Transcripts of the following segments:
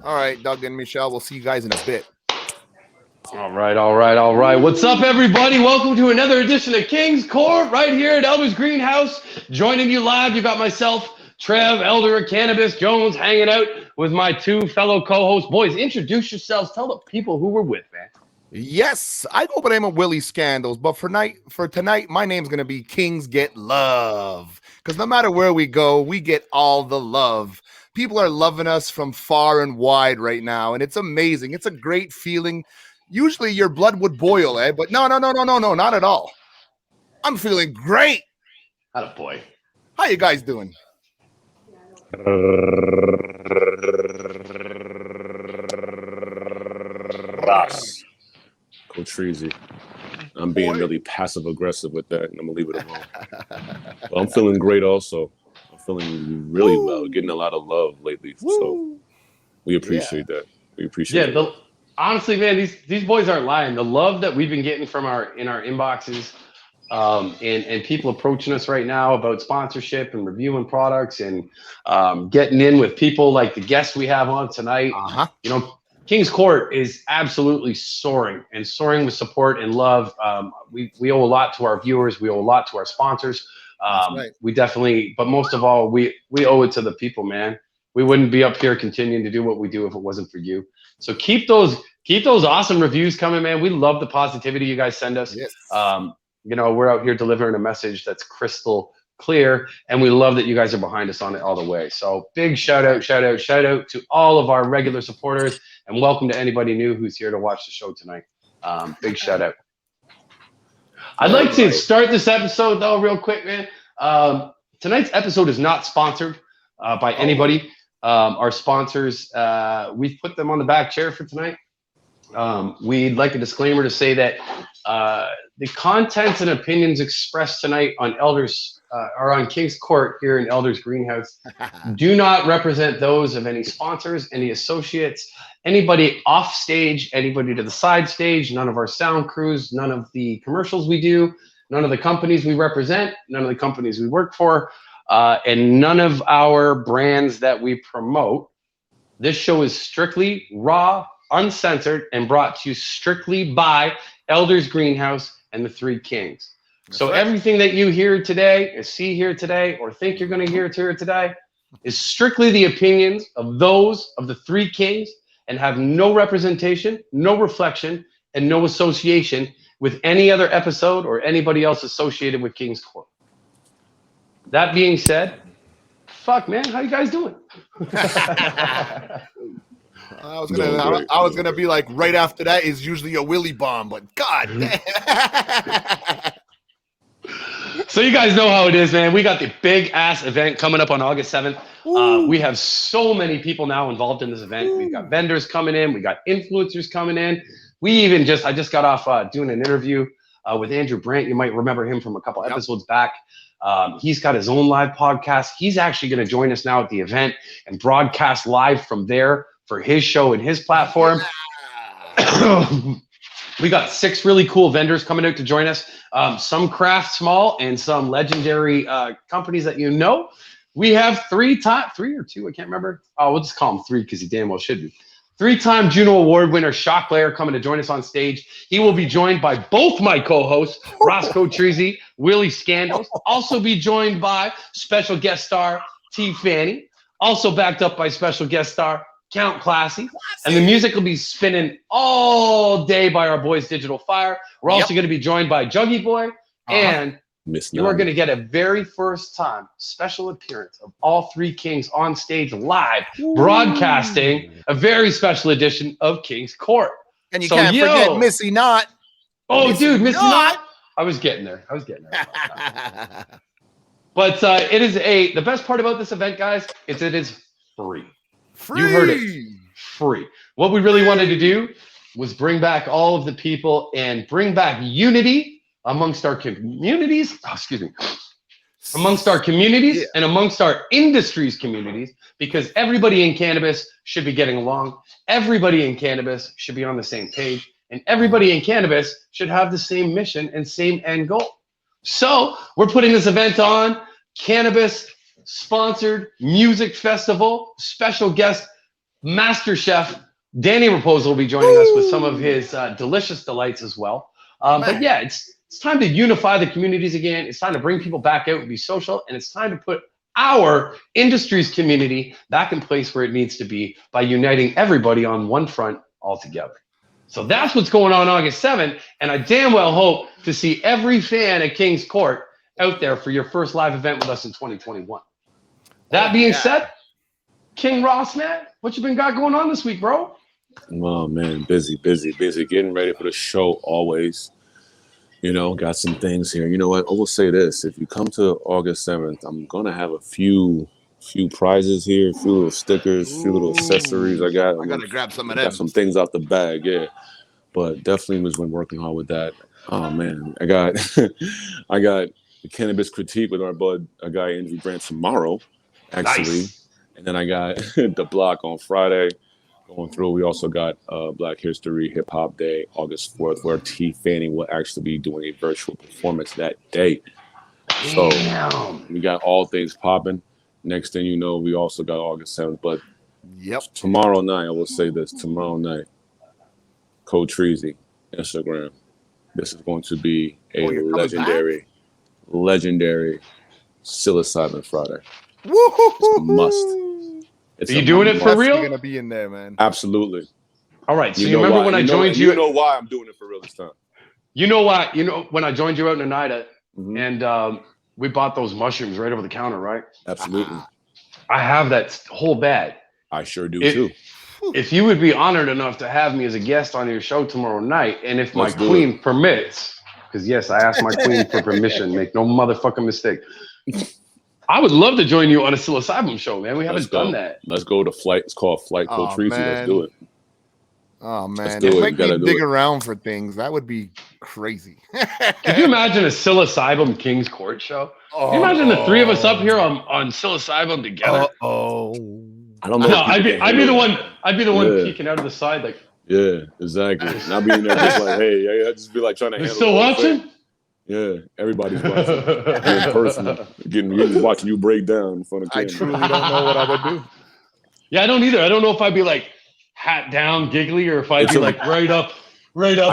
All right, Doug and Michelle, we'll see you guys in a bit. All right. What's up, everybody? Welcome to another edition of King's Court right here at Elder's Greenhouse. Joining you live, you got myself, Trev, Elder of Cannabis Jones, hanging out with my two fellow co-hosts. Boys, introduce yourselves. Tell the people who we're with, man. Yes, I go by the name of Willie Scandals, but for tonight, my name's gonna be Kings Get Love. Because no matter where we go, we get all the love. People are loving us from far and wide right now, and it's amazing. It's a great feeling. Usually your blood would boil, eh? But no, not at all. I'm feeling great. Attaboy. How you guys doing? Ross. Coach Treasy. I'm being really passive aggressive with that, and I'm gonna leave it alone. But I'm feeling great also. I'm feeling really well, getting a lot of love lately. So we appreciate that. We appreciate it. Honestly, man, these boys aren't lying. The love that we've been getting from our inboxes, and people approaching us right now about sponsorship and reviewing products and getting in with people like the guests we have on tonight. You know, King's Court is absolutely soaring with support and love. We owe a lot to our viewers. We owe a lot to our sponsors. Right. We definitely, but most of all, we owe it to the people, man. We wouldn't be up here continuing to do what we do if it wasn't for you. So keep those awesome reviews coming, man. We love the positivity you guys send us. Yes. You know, we're out here delivering a message that's crystal clear, and we love that you guys are behind us on it all the way. So big shout out to all of our regular supporters, and welcome to anybody new who's here to watch the show tonight. Big shout out. I'd like to start this episode though real quick, man. Tonight's episode is not sponsored by anybody. Our sponsors, we've put them on the back chair for tonight. We'd like a disclaimer to say that the contents and opinions expressed tonight on Elders or on King's Court here in Elders Greenhouse do not represent those of any sponsors, any associates, anybody off stage, anybody to the side stage, none of our sound crews, none of the commercials we do, none of the companies we represent, none of the companies we work for, and none of our brands that we promote. This show is strictly raw, uncensored, and brought to you strictly by Elders Greenhouse and the Three Kings. So everything that you hear today, or see here today, or think you're going to hear today, is strictly the opinions of those of the Three Kings, and have no representation, no reflection, and no association with any other episode or anybody else associated with King's Court. That being said, fuck, man, how you guys doing? I was gonna be like, right after that is usually a Willy bomb, but God. So you guys know how it is, man. We got the big ass event coming up on August 7th. We have so many people now involved in this event. We've got vendors coming in. We got influencers coming in. I just got off doing an interview with Andrew Brandt. You might remember him from a couple episodes back. He's got his own live podcast. He's actually going to join us now at the event and broadcast live from there for his show and his platform. We got 6 really cool vendors coming out to join us. Some craft small and some legendary companies that you know. We have 3 or 2, I can't remember. Oh, we'll just call him 3 because he damn well should be. 3-time Juno Award winner Shock Lair coming to join us on stage. He will be joined by both my co-hosts, Roscoe Treasy, Willie Scandals. Also be joined by special guest star T. Fanny. Also backed up by special guest star Count Classy. And the music will be spinning all day by our boys Digital Fire. We're also going to be joined by Juggy Boy. And you are going to get a very first time special appearance of all 3 Kings on stage live, broadcasting a very special edition of King's Court. And you can't forget Missy Knott. Oh, dude, Missy Knott. I was getting there. But it is the best part about this event, guys, is it is free. You heard it. Free. What we really wanted to do was bring back all of the people and bring back unity amongst our communities. Amongst our communities and amongst our industries communities, because everybody in cannabis should be getting along. Everybody in cannabis should be on the same page, and everybody in cannabis should have the same mission and same end goal. So we're putting this event on, cannabis sponsored music festival, special guest Master Chef Danny Raposa will be joining us with some of his delicious delights as well. But yeah, it's time to unify the communities again. It's time to bring people back out and be social, and it's time to put our industry's community back in place where it needs to be by uniting everybody on one front all together. So that's what's going on August 7th, and I damn well hope to see every fan at King's Court out there for your first live event with us in 2021. That being said, King Ross, man, what you been got going on this week, bro? Oh man, busy. Getting ready for the show always. You know, got some things here. You know what? I will say this: if you come to August 7th, I'm gonna have a few prizes here, a few little stickers, a few little accessories. I gotta grab some of them. Got some things out the bag, yeah. But definitely was been working hard with that. Oh man, I got the cannabis critique with our bud, a guy Andrew Grant tomorrow, actually, and then I got the block on Friday. Going through, we also got Black History Hip Hop Day, August 4th, where T. Fanning will actually be doing a virtual performance that day. So we got all things popping. Next thing you know, we also got August 7th. But tomorrow night, I will say this: tomorrow night, Kourt Treasy, Instagram. This is going to be a legendary psilocybin Friday. It's a must. Are you doing it for real? You're gonna be in there, man. Absolutely. All right. So you remember when I joined you? You know why I'm doing it for real this time. You know why? You know when I joined you out in Oneida, and we bought those mushrooms right over the counter, right? Absolutely. I have that whole bag. I sure do too. If you would be honored enough to have me as a guest on your show tomorrow night, and if my queen permits, because yes, I asked my queen for permission. Make no motherfucking mistake. I would love to join you on a psilocybin show, man. We haven't done that. Let's go to Flight. It's called Flight Kourt Treasy. Let's do it. Oh man, it make me dig around for things. That would be crazy. Could you imagine a psilocybin King's Court show? Can you imagine the three of us up here on psilocybin together? I don't know. No, I'd be the one. I'd be the one peeking out of the side, like. Yeah, exactly. Not being there, just like, hey, I just be like trying to. You're still watching? Yeah, everybody's watching. In person, getting watching you break down in front of camera. I truly don't know what I would do. Yeah, I don't either. I don't know if I'd be like hat down, giggly, or if I'd be like right up,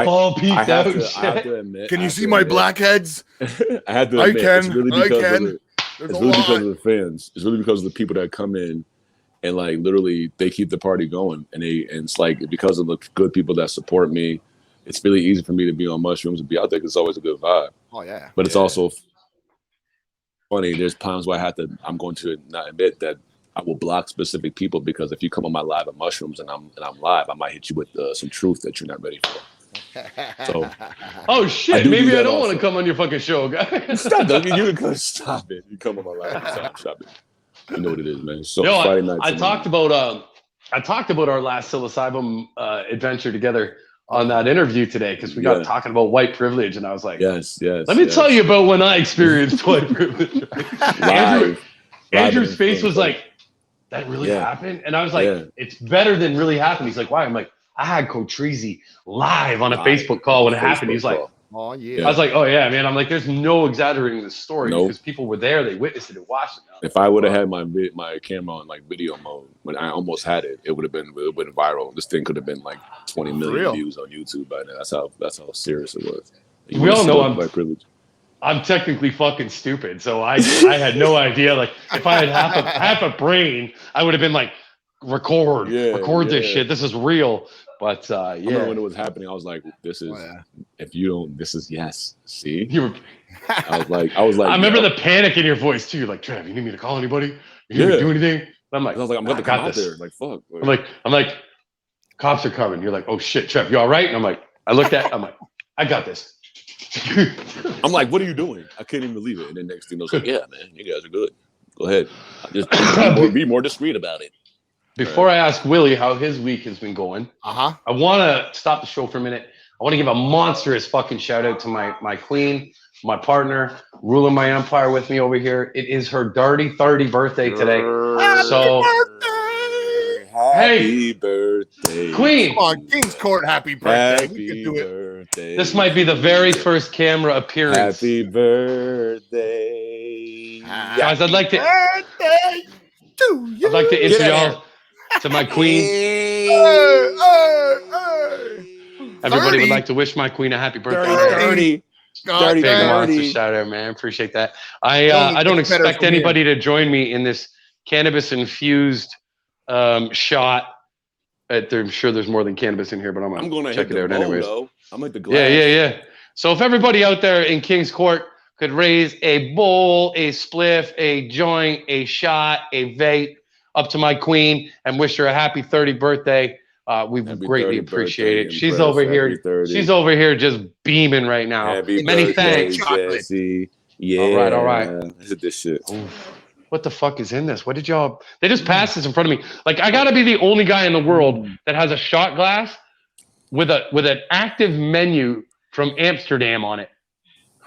all peeked out. I have to admit. Can you see my blackheads? I had to admit. It's really because of the fans. It's really because of the people that come in and like literally they keep the party going, and it's like because of the good people that support me. It's really easy for me to be on mushrooms and be out there because it's always a good vibe. Oh yeah. But it's also funny. There's times where I'm going to not admit that I will block specific people because if you come on my live at mushrooms and I'm live, I might hit you with some truth that you're not ready for. So. Oh shit! Maybe I don't want to come on your fucking show, guys. Stop it! Stop it! You come on my live. Stop it. You know what it is, man. So Friday night. I talked about our last psilocybin adventure together on that interview today because we got talking about white privilege, and I was like, yes. Let me tell you about when I experienced white privilege. Andrew's face was like, that really happened? And I was like, it's better than really happened. He's like, why? I'm like, I had Kourt Treasy live on a Facebook call when it happened. He's like, oh yeah. I was like, oh yeah, man. I'm like, there's no exaggerating the story because people were there, they witnessed it and watched it. If I would have had my camera on like video mode when I almost had it, it would have been viral. This thing could have been like 20 million views on YouTube by now. That's how serious it was. We all know I'm technically fucking stupid, so I had no idea. Like if I had half a brain, I would have been like, record this shit. This is real. But I remember when it was happening, I was like, "This is if you don't, this is yes." See, I was like, I remember the panic in your voice too. You're like, Trev, you need me to call anybody? You need me to do anything? I'm like, I'm going to come out there. Like, fuck. I'm like, cops are coming. You're like, oh shit, Trev, you all right? And I'm like, I'm like, I got this. I'm like, what are you doing? I couldn't even believe it. And then next thing I was like, yeah, man, you guys are good. Go ahead. Just be more discreet about it. Before I ask Willie how his week has been going, I want to stop the show for a minute. I want to give a monstrous fucking shout out to my queen, my partner, ruling my empire with me over here. It is her dirty 30 birthday today. Happy birthday. Queen. Come on, King's Court, happy birthday. We can do it. Birthday. This might be the very first camera appearance. Happy birthday. Guys, I'd like to introduce y'all. To my queen. Hey, hey, hey. Everybody 30. would like to wish my queen a happy birthday. Dirty. God Dirty, Big dang. dirty. monster shout out, man. Appreciate that. It only I don't gets better expect from here. anybody to join me in this cannabis infused shot. I'm sure there's more than cannabis in here, but I'm I'm gonna gonna check hit it the out bowl anyways. though. I'm at the glass. Yeah. So if everybody out there in King's Court could raise a bowl, a spliff, a joint, a shot, a vape up to my queen and wish her a happy 30th birthday, we would Happy greatly 30 appreciate birthday, it. She's Empress. over Happy here. 30. She's over here just beaming right now. Happy Many birthday, thanks. Chocolate. Jesse. Yeah. All right. Let's hit this shit. What the fuck is in this? What did y'all? They just passed this in front of me. Like I gotta be the only guy in the world that has a shot glass with an active menu from Amsterdam on it,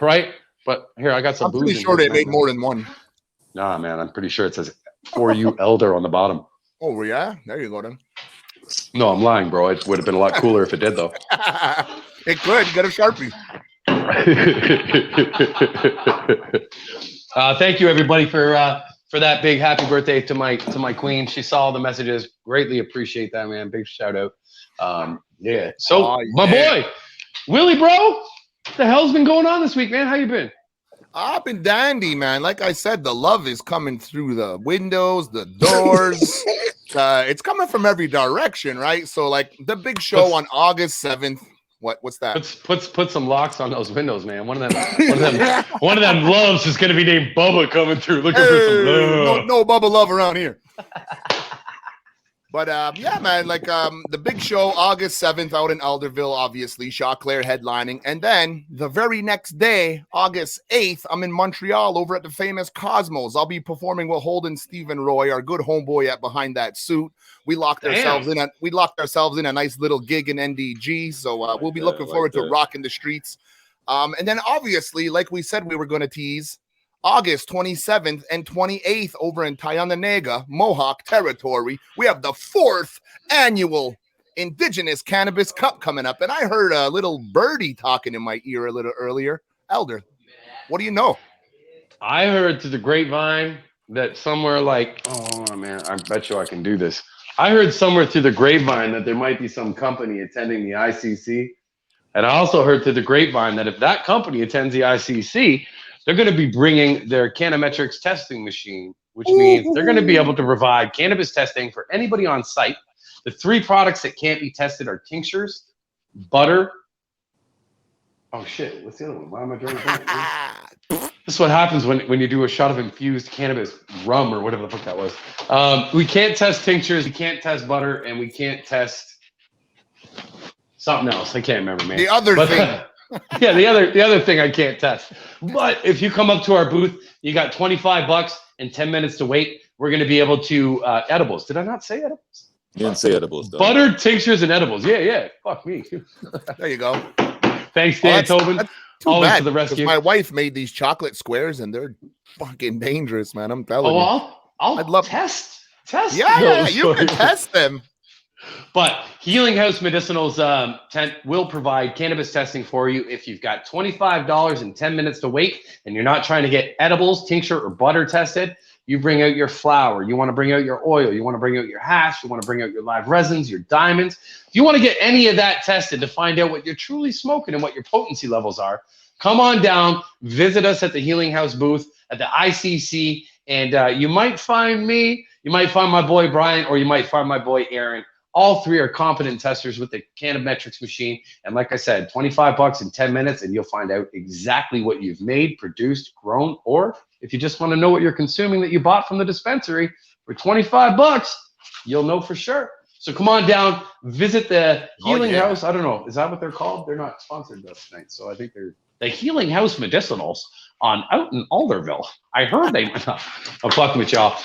right? But here I got some I'm booze. pretty in sure here they made tonight, more than one. Nah, man, I'm pretty sure it says "For You, Elder" on the bottom. Oh yeah, there you go then. No, I'm lying, bro. It would have been a lot cooler if it did, though. It could get a Sharpie. Thank you, everybody, for that big happy birthday to my queen. She saw all the messages. Greatly appreciate that, man. Big shout out. Yeah. So, Oh, my yeah. boy, Willie, bro, what the hell's been going on this week, man? How you been? I've been dandy, man. Like I said, the love is coming through the windows, the doors. It's coming from every direction, right? So, like the big show on August 7th. What's that? Put some locks on those windows, man. One of them loves is gonna be named Bubba coming through. Looking for some love. No Bubba love around here. But yeah, man, like the big show August 7th out in Alderville, obviously, Chauclair headlining. And then the very next day, August 8th, I'm in Montreal over at the famous Cosmos. I'll be performing with Holden Stephen Roy, our good homeboy at Behind That Suit. We locked ourselves in a nice little gig in NDG. So we'll be looking forward to rocking the streets. And then obviously, like we said we were going to tease, August 27th and 28th over in Tyananega, Mohawk territory. We have the 4th annual Indigenous Cannabis Cup coming up. And I heard a little birdie talking in my ear a little earlier. Elder, what do you know? I heard through the grapevine that somewhere like, oh man, I bet you I can do this. I heard somewhere through the grapevine that there might be some company attending the ICC. And I also heard through the grapevine that if that company attends the ICC, they're going to be bringing their Canometrics testing machine, which means they're going to be able to provide cannabis testing for anybody on site. The 3 products that can't be tested are tinctures, butter. Oh shit, what's the other one? Why am I drawing that? This is what happens when you do a shot of infused cannabis rum or whatever the fuck that was. We can't test tinctures, we can't test butter, and we can't test something else. I can't remember, man. The other thing. Yeah, the other thing I can't test. But if you come up to our booth, you got $25 and 10 minutes to wait. We're going to be able to edibles. Did I not say edibles? You didn't say edibles, though. Butter, tinctures, and edibles. Yeah. Fuck me. There you go. Thanks, Dan Tobin. That's too Always bad, to the rescue. my wife made these chocolate squares and they're fucking dangerous, man. I'm telling you. I'd I'd love test. Yeah, those you can for test them. But Healing House Medicinal's tent will provide cannabis testing for you if you've got $25 and 10 minutes to wait and you're not trying to get edibles, tincture, or butter tested. You bring out your flour. You want to bring out your oil. You want to bring out your hash. You want to bring out your live resins, your diamonds. If you want to get any of that tested to find out what you're truly smoking and what your potency levels are, come on down, visit us at the Healing House booth at the ICC, and you might find me, you might find my boy Brian, or you might find my boy Aaron. All 3 are competent testers with the Canometrics machine. And like I said, $25 in 10 minutes, and you'll find out exactly what you've made, produced, grown, or if you just want to know what you're consuming that you bought from the dispensary for $25, you'll know for sure. So come on down, visit the Healing House. I don't know. Is that what they're called? They're not sponsored tonight. So I think they're the Healing House Medicinals out in Alderville. I heard they went up. I'm fucking with y'all.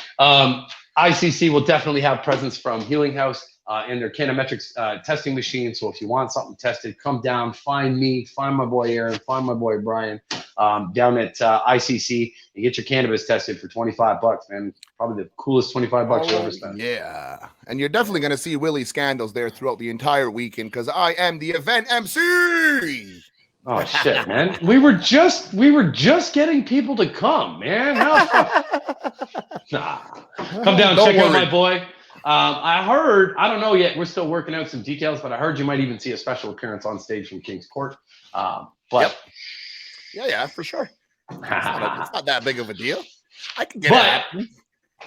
ICC will definitely have presence from Healing House and their Canometrics testing machine. So if you want something tested, come down, find me, find my boy Aaron, find my boy Brian down at ICC and get your cannabis tested for $25, man. Probably the coolest $25 you'll ever spend. Yeah. And you're definitely going to see Willie Scandals there throughout the entire weekend because I am the event MC. Oh shit, man. We were just getting people to come, man. Nah. Come down, Don't check out worry. my boy. I heard, I don't know yet, we're still working out some details, but I heard you might even see a special appearance on stage from King's Court. But Yeah, for sure. It's not that big of a deal. I can get But- it.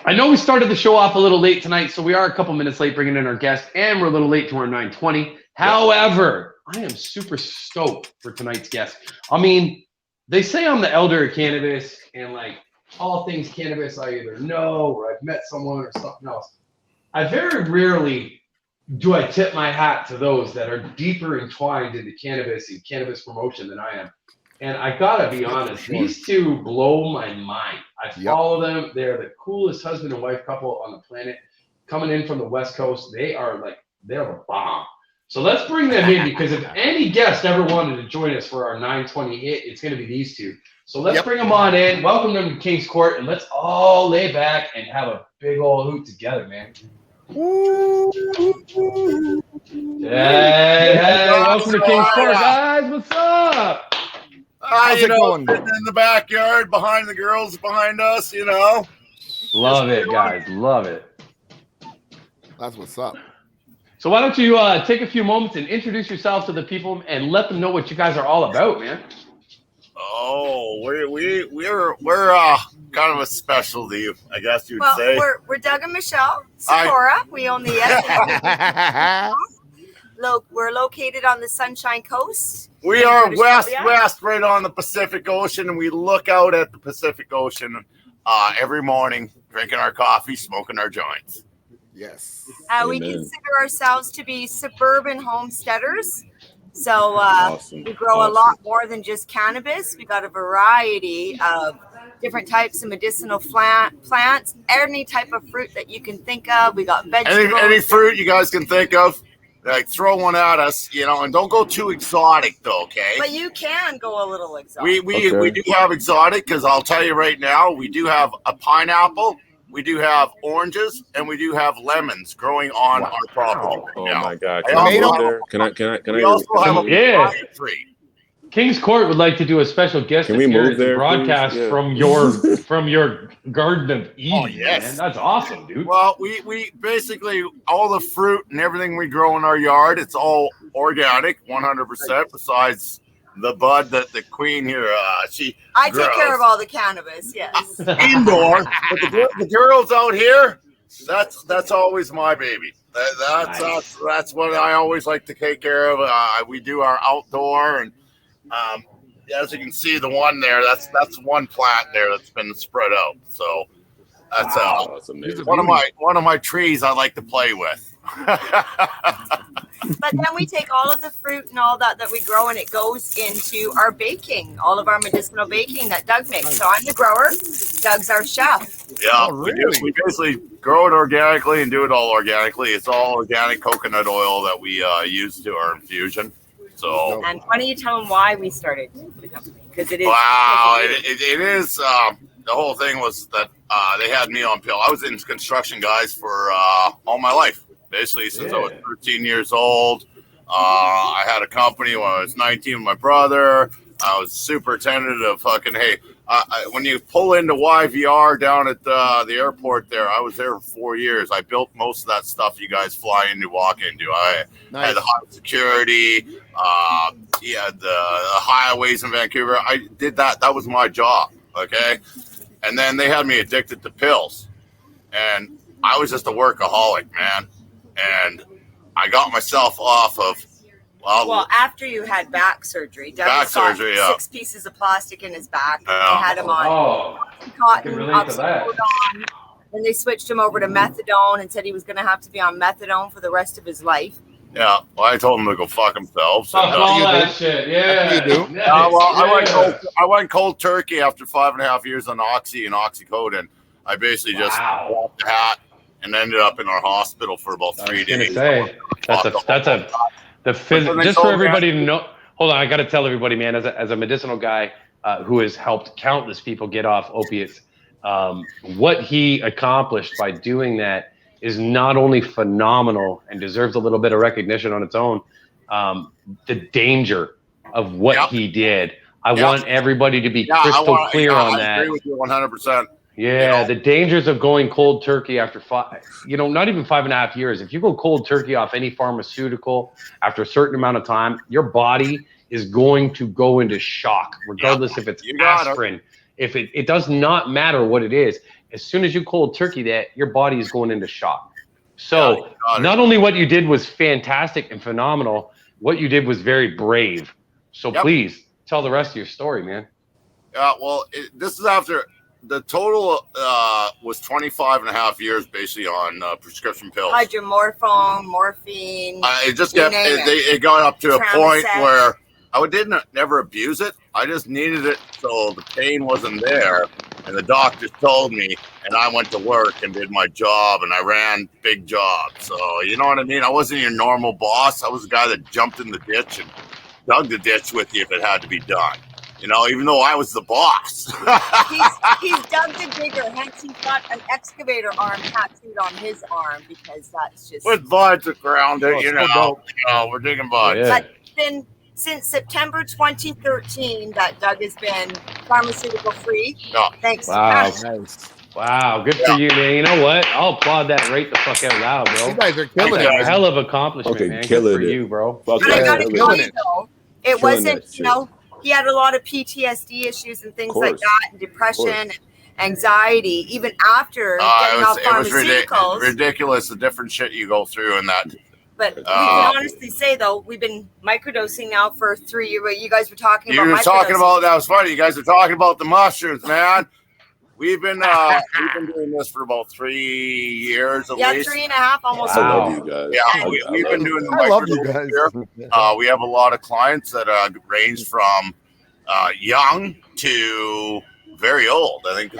I know we started the show off a little late tonight, so we are a couple minutes late bringing in our guest, and we're a little late to our 9:20. However, I am super stoked for tonight's guest. I mean, they say I'm the elder of cannabis, and like all things cannabis, I either know or I've met someone or something else. I very rarely do I tip my hat to those that are deeper entwined into cannabis and cannabis promotion than I am. And I gotta be honest, these two blow my mind. I follow them. They're the coolest husband and wife couple on the planet. Coming in from the West Coast, they're a bomb. So let's bring them in, because if any guest ever wanted to join us for our 9:20 hit, it's gonna be these two. So let's bring them on in, welcome them to King's Court, and let's all lay back and have a big old hoot together, man. Hey, welcome to King's Court, guys. What's up? How's it going? Sitting in the backyard behind the girls behind us, Love it, guys. Love it. That's what's up. So why don't you take a few moments and introduce yourself to the people and let them know what you guys are all about, man. Oh, we're kind of a specialty, I guess you'd say. We're Doug and Michelle Sephora. We own the S&M. We're located on the Sunshine Coast. We are west, right on the Pacific Ocean, and we look out at the Pacific Ocean every morning, drinking our coffee, smoking our joints. Yes. We consider ourselves to be suburban homesteaders. So we grow a lot more than just cannabis. We got a variety of different types of medicinal plants, any type of fruit that you can think of. We got vegetables. Any fruit you guys can think of, like throw one at us, and don't go too exotic though, okay? But you can go a little exotic. We do have exotic, because I'll tell you right now, we do have a pineapple. We do have oranges, and we do have lemons growing on our property right now. My God! Can I move there? Can I? We also have a papaya tree. King's Court would like to do a special guest appearance and broadcast from your Garden of Eden. Oh, yes. Man. That's awesome, dude. Well, we basically, all the fruit and everything we grow in our yard, it's all organic, 100%, besides the bud that the queen here, I take care of all the cannabis, yes. Indoor. But the girls out here, that's always my baby. That's what I always like to take care of. We do our outdoor, and as you can see, the one there, that's one plant there that's been spread out. So that's one of my trees I like to play with. But then we take all of the fruit and all that we grow, and it goes into our baking, all of our medicinal baking that Doug makes. So I'm the grower, Doug's our chef. Yeah, we basically grow it organically and do it all organically. It's all organic coconut oil that we use to our infusion. So, and why don't you tell them why we started the company? Because it is. Wow, it is. The whole thing was that they had me on pill. I was in construction, guys, for all my life. Basically, since I was 13 years old. I had a company when I was 19 with my brother. I was superintendent of when you pull into YVR down at the airport there, I was there for 4 years. I built most of that stuff you guys fly into, walk into. I had the high security, the highways in Vancouver. I did that. That was my job, okay? And then they had me addicted to pills. And I was just a workaholic, man. And I got myself off of, well, after you had back surgery, Doug got 6 pieces of plastic in his back. They had him on cotton, oxycodone, and they switched him over to methadone and said he was going to have to be on methadone for the rest of his life. Yeah, well, I told him to go fuck himself. So all that shit, you do. I went cold turkey after 5.5 years on Oxy and Oxycodone. I basically just dropped the hat and ended up in our hospital for about 3 days. Just for everybody to know. Hold on, I got to tell everybody, man. As a medicinal guy who has helped countless people get off opiates, what he accomplished by doing that is not only phenomenal and deserves a little bit of recognition on its own. The danger of what he did. I want everybody to be crystal clear on that. I agree with you 100%. Yeah, the dangers of going cold turkey after not even 5.5 years. If you go cold turkey off any pharmaceutical after a certain amount of time, your body is going to go into shock, regardless if it's aspirin. If it does not matter what it is. As soon as you cold turkey that, your body is going into shock. So not only what you did was fantastic and phenomenal, what you did was very brave. So please tell the rest of your story, man. Yeah, well, this is after the total was 25.5 years basically on prescription pills. Hydromorphone, morphine. It got up to a point where I didn't never abuse it. I just needed it so the pain wasn't there. And the doctor told me, and I went to work and did my job, and I ran big jobs. So, you know what I mean? I wasn't your normal boss. I was the guy that jumped in the ditch and dug the ditch with you if it had to be done. You know, even though I was the boss. he's dug the digger, hence he's got an excavator arm tattooed on his arm because that's just... With buds around it, we're digging buds. Yeah. But it's been since September 2013 that Doug has been pharmaceutical free. Yeah. Thanks. Wow. Nice. Wow, good for you, man. You know what? I'll applaud that right the fuck out loud, bro. You guys are killing it. A hell of accomplishment, man. Good for you, bro. But I gotta tell you, though, it wasn't, he had a lot of PTSD issues and things like that, and depression, and anxiety, even after getting off pharmaceuticals. It was ridiculous, the different shit you go through and that. But we can honestly say, though, we've been microdosing now for 3 years. You guys were talking about microdosing. That was funny. You guys were talking about the mushrooms, man. We've been doing this for about 3 years at least. 3.5, almost. I love you guys. Yeah, we've been doing the microdosing here. We have a lot of clients that range from young to very old. I think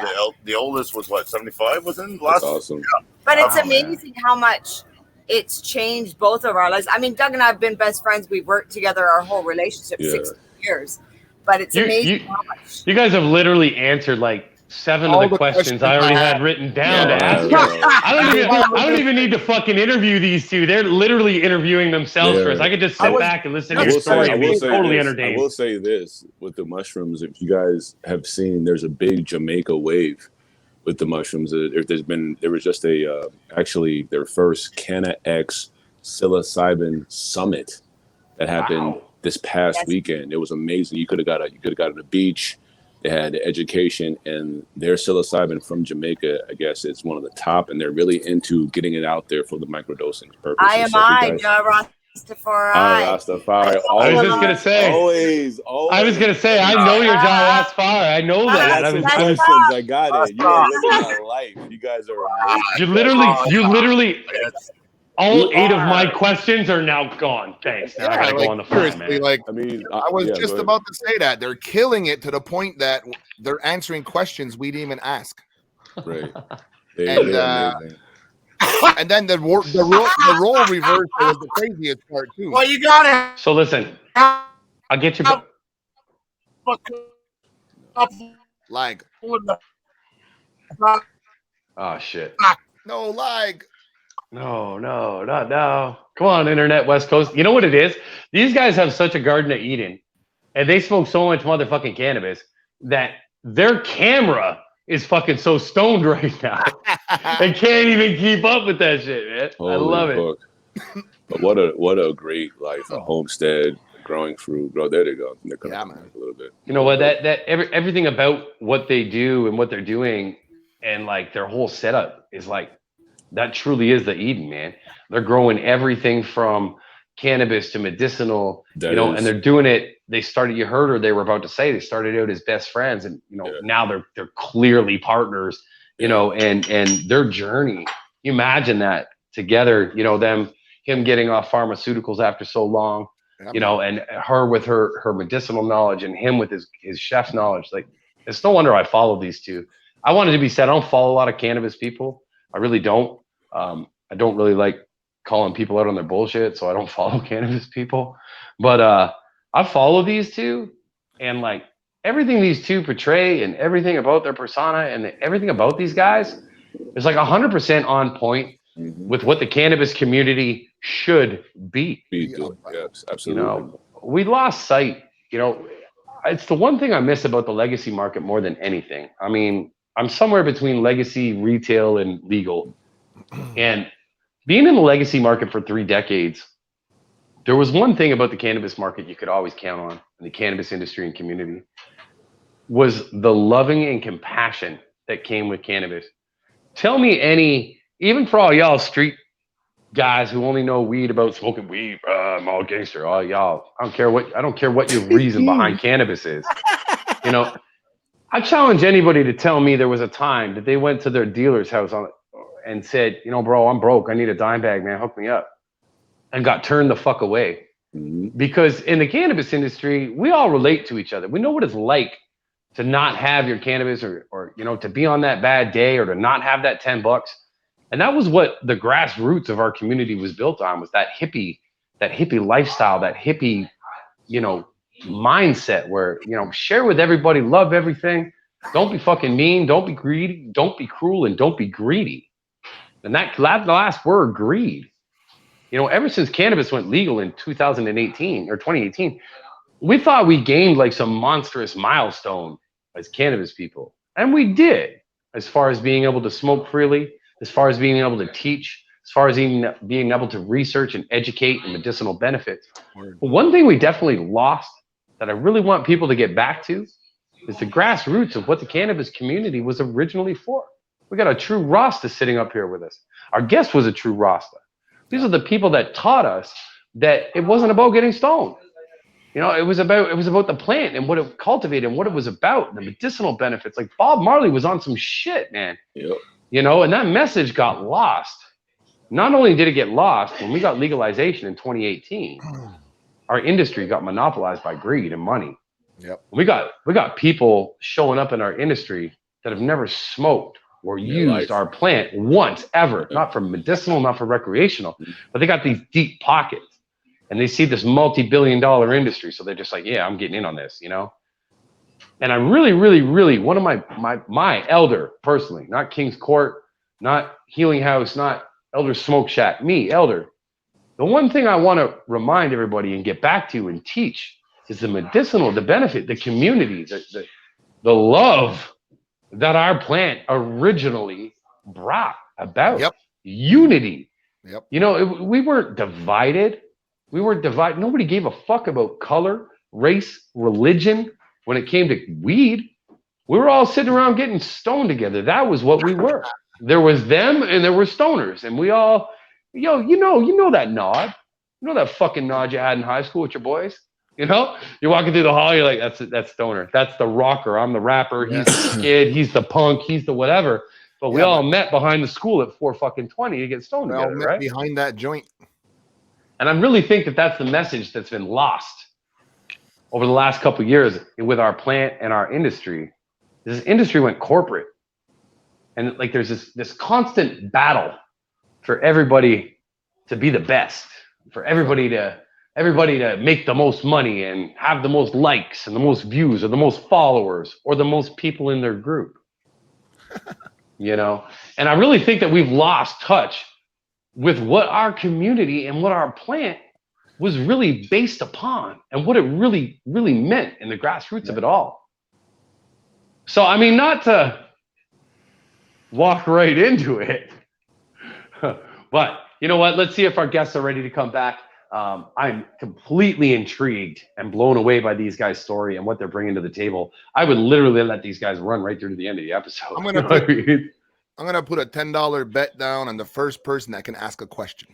the oldest was, 75 was in last? That's awesome. Yeah. But it's amazing how much it's changed both of our lives. I mean, Doug and I have been best friends. We've worked together our whole relationship, 16 years. But it's amazing how much. You guys have literally answered like 7 of the questions I already had written down to ask you. I don't even need to fucking interview these two. They're literally interviewing themselves for us. I could just sit back and listen to your story and be totally entertained. I will say this with the mushrooms. If you guys have seen, there's a big Jamaica wave with the mushrooms. There was just actually their first Canna X psilocybin summit that happened this past weekend. It was amazing. You could have got on the beach. They had education, and their psilocybin from Jamaica, I guess, it's one of the top, and they're really into getting it out there for the microdosing purpose. Rastafari. Rastafari. I was just gonna say. Always. I was gonna say. I know you're Jah Rastafari. I know that. I got it. You are living my life. You guys are amazing. You literally. All 8 of my questions are now gone. Thanks. Now I gotta go on the phone, man. I was just about to say that they're killing it to the point that they're answering questions we didn't even ask. Right. And then the role reversal was the craziest part too. Well, you got it. So listen, I'll get you. Like. Oh shit. No, like. No. Come on, Internet West Coast. You know what it is? These guys have such a Garden of Eden, and they smoke so much motherfucking cannabis that their camera is fucking so stoned right now. They can't even keep up with that shit, man. I love it. But what a great life, a homestead, growing fruit, bro. There they go. They're coming back a little bit. You know what? Everything about what they do and what they're doing, and like their whole setup is like. That truly is the Eden, man. They're growing everything from cannabis to medicinal, and they're doing it. They started, you heard her, they were about to say, they started out as best friends, and now they're clearly partners, and their journey. You imagine that together, him getting off pharmaceuticals after so long, and her with her medicinal knowledge and him with his chef's knowledge. Like, it's no wonder I follow these two. I wanted to be said, I don't follow a lot of cannabis people. I really don't. I don't really like calling people out on their bullshit, so I don't follow cannabis people. But I follow these two, and like everything these two portray and everything about their persona and everything about these guys is like 100% on point with what the cannabis community should be. Yes, absolutely. We lost sight. It's the one thing I miss about the legacy market more than anything. I mean, I'm somewhere between legacy, retail, and legal. And being in the legacy market for 3 decades, there was one thing about the cannabis market you could always count on in the cannabis industry and community was the loving and compassion that came with cannabis. Tell me any, even for all y'all street guys who only know weed about smoking weed, I'm all gangster. All y'all, I don't care what your reason behind cannabis is. You know, I challenge anybody to tell me there was a time that they went to their dealer's house and said, you know, bro, I'm broke. I need a dime bag, man. Hook me up. And got turned the fuck away. Because in the cannabis industry, we all relate to each other. We know what it's like to not have your cannabis or you know, to be on that bad day or to not have that $10. And that was what the grassroots of our community was built on, was that hippie lifestyle, that hippie, you know, mindset where, you know, share with everybody, love everything. Don't be fucking mean. Don't be greedy. Don't be cruel, and don't be greedy. And that last word, greed, you know, ever since cannabis went legal in 2018 or 2018, we thought we gained like some monstrous milestone as cannabis people. And we did, as far as being able to smoke freely, as far as being able to teach, as far as even being able to research and educate the medicinal benefits. But one thing we definitely lost that I really want people to get back to is the grassroots of what the cannabis community was originally for. We got a true Rasta sitting up here with us. Our guest was a true Rasta. These are the people that taught us that it wasn't about getting stoned. You know, it was about the plant and what it cultivated and what it was about, the medicinal benefits. Like Bob Marley was on some shit, man. Yep. You know, and that message got lost. Not only did it get lost, when we got legalization in 2018, our industry got monopolized by greed and money. Yep. We got people showing up in our industry that have never smoked or used our plant once ever, not for medicinal, not for recreational, but they got these deep pockets and they see this multi-billion-dollar industry. So they're just like, yeah, I'm getting in on this, you know? And I really, one of my elder personally, not King's Court, not Healing House, not Elder Smoke Shack, me, elder. The one thing I want to remind everybody and get back to and teach is the medicinal, the benefit, the community, the love that our plant originally brought about. Yep. Unity. Yep. You know, we weren't divided. Nobody gave a fuck about color, race, religion. When it came to weed, we were all sitting around getting stoned together. That was what we were. There was them and there were stoners. And we all, you know that nod. You know that fucking nod you had in high school with your boys? You know? You're walking through the hall, you're like, that's stoner. That's the rocker. I'm the rapper. He's the kid. He's the punk. He's the whatever. But we all met behind the school at 4:20 to get stoned together, right? Behind that joint. And I really think that that's the message that's been lost over the last couple of years with our plant and our industry. This industry went corporate. And like there's this constant battle for everybody to be the best, for everybody to make the most money and have the most likes and the most views or the most followers or the most people in their group. You know? And I really think that we've lost touch with what our community and what our plant was really based upon and what it really, really meant in the grassroots of it all. So, I mean, not to walk right into it, but you know what? Let's see if our guests are ready to come back. I'm completely intrigued and blown away by these guys' story and what they're bringing to the table. I would literally let these guys run right through to the end of the episode. I'm gonna put a $10 bet down on the first person that can ask a question.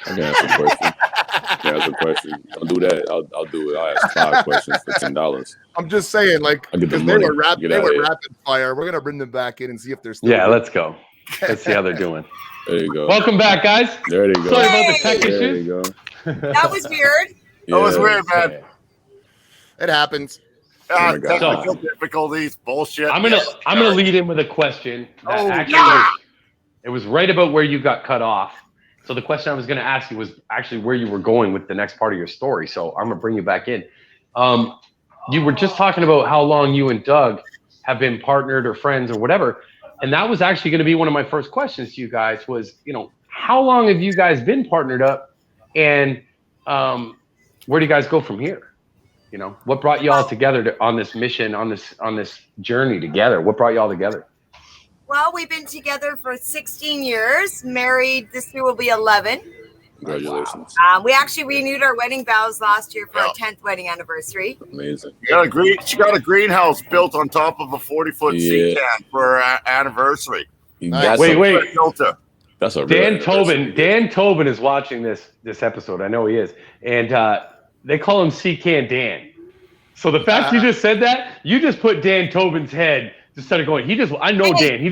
I can ask a question. Don't do that. I'll do it. I'll ask 5 questions for $10. I'm just saying, like, I'll get the because they money. were rapid Get out of here. fire. We're gonna bring them back in and see if they're still. Yeah, let's go. Let's see how they're doing. There you go. Welcome back, guys. There you go. Sorry about the tech There issues. you go. That was weird. That was weird, man. It happens. my God. Technical difficulties, bullshit. I'm gonna lead in with a question that it was right about where you got cut off. So the question I was gonna ask you was actually where you were going with the next part of your story. So I'm gonna bring you back in. You were just talking about how long you and Doug have been partnered or friends or whatever. And that was actually going to be one of my first questions to you guys was, you know, how long have you guys been partnered up and where do you guys go from here? You know, what brought you all together on this mission, on this journey together? What brought you all together? Well, we've been together for 16 years. Married this year will be 11. Congratulations. We actually renewed our wedding vows last year for our 10th wedding anniversary. Amazing. She got a greenhouse built on top of a 40-foot sea can for her anniversary. That's wait. That's a Dan Tobin is watching this episode. I know he is, and they call him Sea-Can Dan. So the fact you just said that, you just put Dan Tobin's head. Just started going. I know Dan. He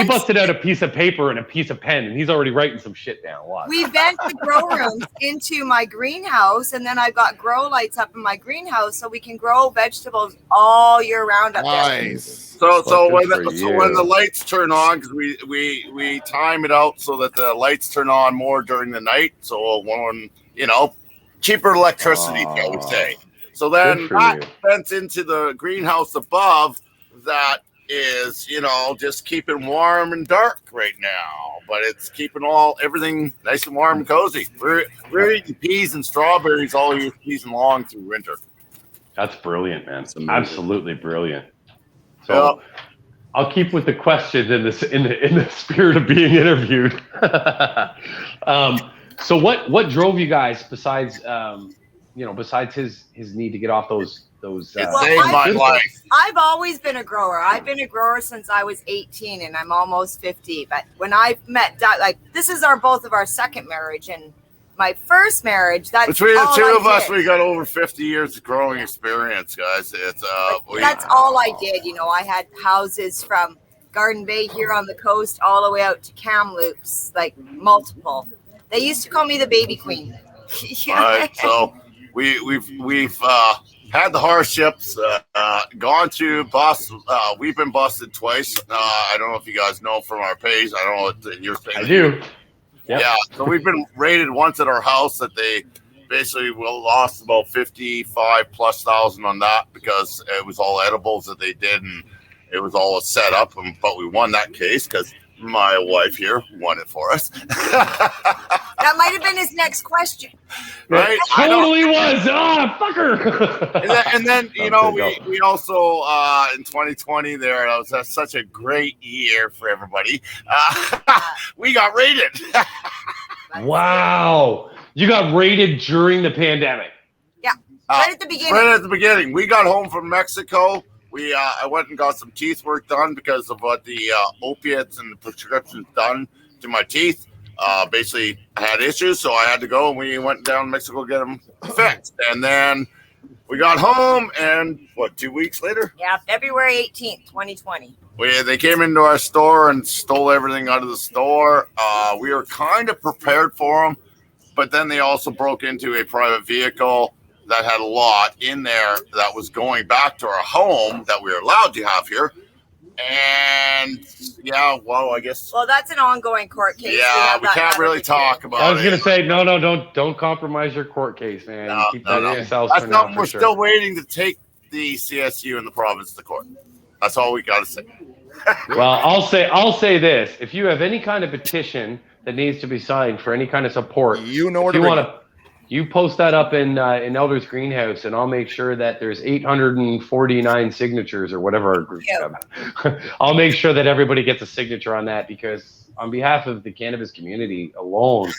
busted out a piece of paper and a piece of pen, and he's already writing some shit down. Watch. We vent the grow rooms into my greenhouse, and then I've got grow lights up in my greenhouse, so we can grow vegetables all year round up there. So when the lights turn on, because we time it out so that the lights turn on more during the night, so when cheaper electricity, I would say. So then that vents into the greenhouse above that is just keeping warm and dark right now, but it's keeping everything nice and warm and cozy. We're eating peas and strawberries all year season long through winter. That's brilliant, man. Absolutely brilliant. So I'll keep with the questions in the spirit of being interviewed. So what drove you guys besides his need to get off those saved my life. I've always been a grower. I've been a grower since I was 18, and I'm almost 50. But when I met Doug, this is both of our second marriage, and my first marriage. Between the two of us, we got over 50 years of growing experience, guys. That's all I did. I had houses from Garden Bay here on the coast all the way out to Kamloops, multiple. They used to call me the baby queen. All right, so we've had the hardships, gone to bust. We've been busted twice. I don't know if you guys know from our page. I don't know what your page. I do. Yep. Yeah. So we've been raided once at our house that they basically lost about 55,000+ on that because it was all edibles that they did and it was all a setup. But we won that case because my wife here won it for us. That might have been his next question. Right? It totally was. Fucker. And then we also in 2020 there, that was such a great year for everybody. We got raided. Wow. You got raided during the pandemic. Yeah. Right at the beginning. Right at the beginning. We got home from Mexico. I went and got some teeth work done because of what the opiates and the prescriptions done to my teeth. Basically, I had issues, so I had to go, and we went down to Mexico to get them fixed. And then we got home, and 2 weeks later? Yeah, February 18th, 2020. They came into our store and stole everything out of the store. We were kind of prepared for them, but then they also broke into a private vehicle that had a lot in there that was going back to our home that we were allowed to have here. And I guess. Well, that's an ongoing court case. Yeah, we can't really talk about it. I was going to say, no, don't compromise your court case, man. No, keep that to yourselves that's for now. We're still waiting to take the CSU and the province to court. That's all we got to say. Well, I'll say this: if you have any kind of petition that needs to be signed for any kind of support, you post that up in Elder's greenhouse, and I'll make sure that there's 849 signatures or whatever our group have. I'll make sure that everybody gets a signature on that, because on behalf of the cannabis community alone,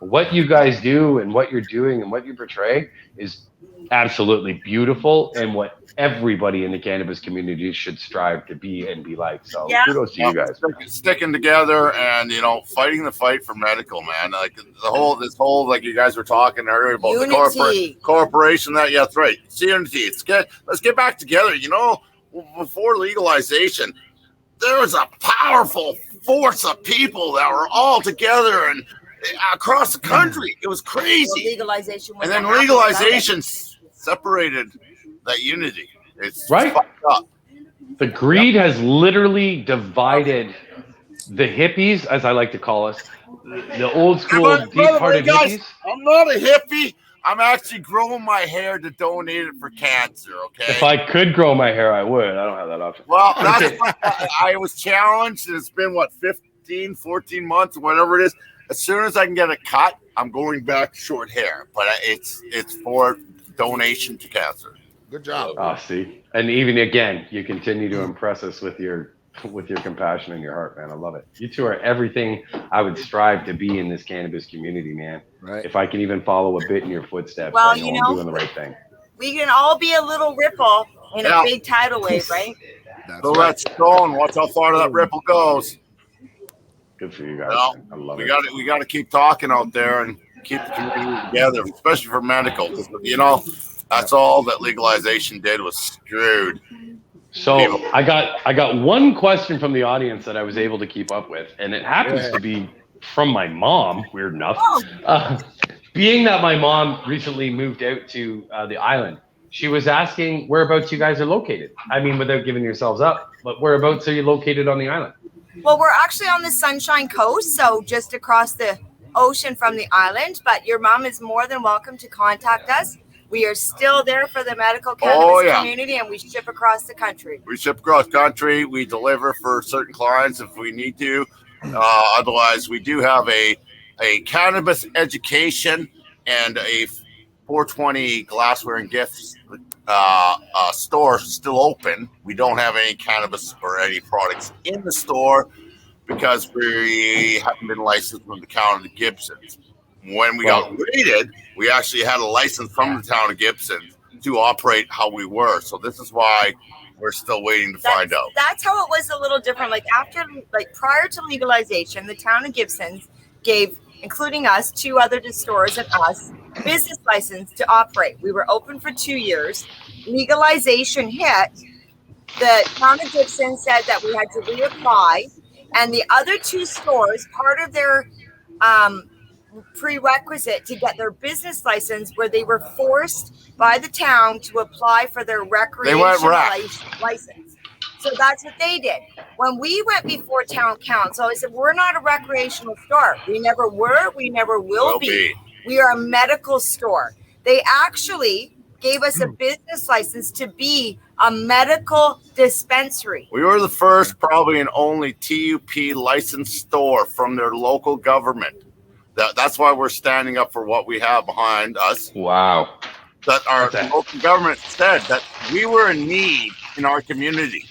what you guys do and what you're doing and what you portray is absolutely beautiful, and what everybody in the cannabis community should strive to be and be like. So kudos to you guys. Sticking together and, fighting the fight for medical, man. Like this whole, like you guys were talking earlier about the corporation that's right. It's unity. Let's get back together. Before legalization, there was a powerful force of people that were all together and across the country. It was crazy. Well, legalization separated that unity. It's right. Up. The greed has literally divided the hippies, as I like to call us, the old school deep-hearted hippies. I'm not a hippie. I'm actually growing my hair to donate it for cancer, okay? If I could grow my hair, I would. I don't have that option. Well, that's I was challenged, and it's been, 15, 14 months, whatever it is. As soon as I can get a cut, I'm going back to short hair. But it's for donation to cancer. Good job. See, and even again, you continue to impress us with your compassion and your heart, man. I love it. You two are everything I would strive to be in this cannabis community, man. Right. If I can even follow a bit in your footsteps, Well, I know I'm doing the right thing. We can all be a little ripple in a big tidal wave, right? So let's go and watch how far that ripple goes. Good for you guys. Well, I love it. We got to keep talking out there and keep the community together, especially for medical. You know, that's all that legalization did was screwed. So I got one question from the audience that I was able to keep up with, and it happens to be from my mom. Weird enough, being that my mom recently moved out to the island, she was asking whereabouts you guys are located. I mean, without giving yourselves up, but whereabouts are you located on the island? Well, we're actually on the Sunshine Coast, so just across the ocean from the island. But your mom is more than welcome to contact us. We are still there for the medical cannabis community, and we ship across the country. We ship across country. We deliver for certain clients if we need to. Otherwise, we do have a cannabis education and a 420 glassware and gifts store still open. We don't have any cannabis or any products in the store because we haven't been licensed from the county of Gibson. When we got raided, we actually had a license from the town of Gibson to operate how we were. So this is why we're still waiting to find out. That's how it was a little different. Prior to legalization, the town of Gibson gave, including us, 2 other stores and us, business license to operate. We were open for 2 years. Legalization hit. The town of Gibson said that we had to reapply, and the other 2 stores, part of their prerequisite to get their business license, where they were forced by the town to apply for their recreational license. So that's what they did. When we went before town council, I said, we're not a recreational store. We never were. We never will be. We are a medical store. They actually gave us a business license to be a medical dispensary. We were the first, probably, and only TUP licensed store from their local government. That's why we're standing up for what we have behind us. Wow. That our local government said that we were in need in our community.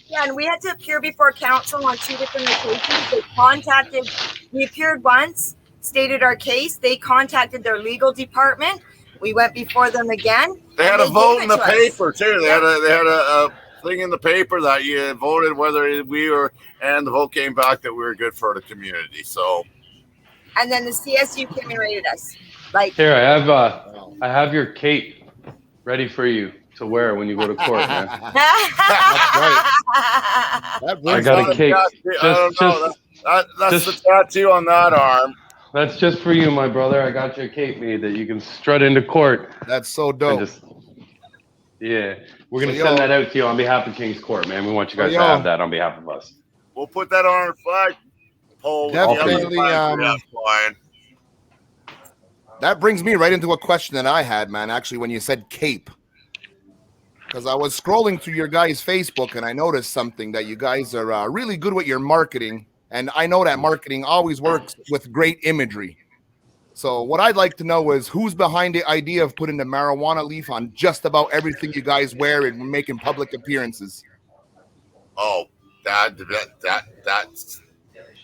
Yeah, and we had to appear before council on 2 different occasions. We appeared once, stated our case. They contacted their legal department. We went before them again. They had a vote in the paper too. They had a thing in the paper that you voted whether we were, and the vote came back that we were good for the community. So. And then the CSU came and raided us. Here, I have your cape ready for you to wear when you go to court, man. That's right. I got a cape. That's the tattoo on that arm. That's just for you, my brother. I got your cape made that you can strut into court. That's so dope. We're gonna send that out to you on behalf of King's Court, man. We want you guys to have that on behalf of us. We'll put that on our flag. Definitely. That brings me right into a question that I had, man. Actually, when you said cape, because I was scrolling through your guys' Facebook and I noticed something that you guys are really good with your marketing, and I know that marketing always works with great imagery. So what I'd like to know is who's behind the idea of putting the marijuana leaf on just about everything you guys wear and making public appearances. Oh, that's.